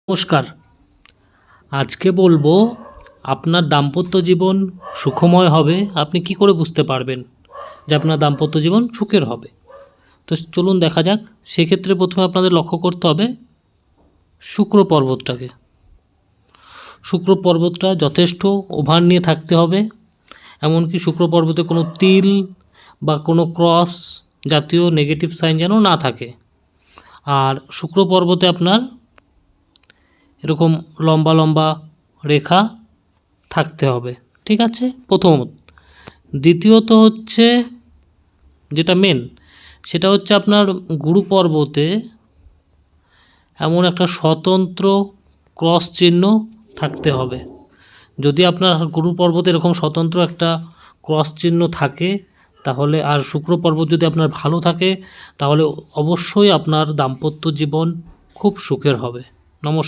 নমস্কার। আজকে বলবো আপনার দাম্পত্য জীবন সুখময় হবে আপনি কি করে বুঝতে পারবেন যে আপনার দাম্পত্য জীবন সুখের হবে। তো চলুন দেখা যাক। সেক্ষেত্রে প্রথমে আপনাদের লক্ষ্য করতে হবে শুক্র পর্বতটাকে। শুক্র পর্বতটা যথেষ্ট ওভার নিয়ে থাকতে হবে, এমনকি শুক্র পর্বতে কোনো তিল বা কোনো ক্রস জাতীয় নেগেটিভ সাইন যেন না থাকে। আর শুক্র পর্বতে আপনার এরকম লম্বা লম্বা রেখা থাকতে হবে, ঠিক আছে, প্রথমত। দ্বিতীয়ত হচ্ছে যেটা মেন, সেটা হচ্ছে আপনার গুরু পর্বতে এমন একটা স্বতন্ত্র ক্রস চিহ্ন থাকতে হবে। যদি আপনার গুরু পর্বতে এরকম স্বতন্ত্র একটা ক্রস চিহ্ন থাকে তাহলে, আর শুক্র পর্বত যদি আপনার ভালো থাকে, তাহলে অবশ্যই আপনার দাম্পত্য জীবন খুব সুখের হবে। নমস্কার।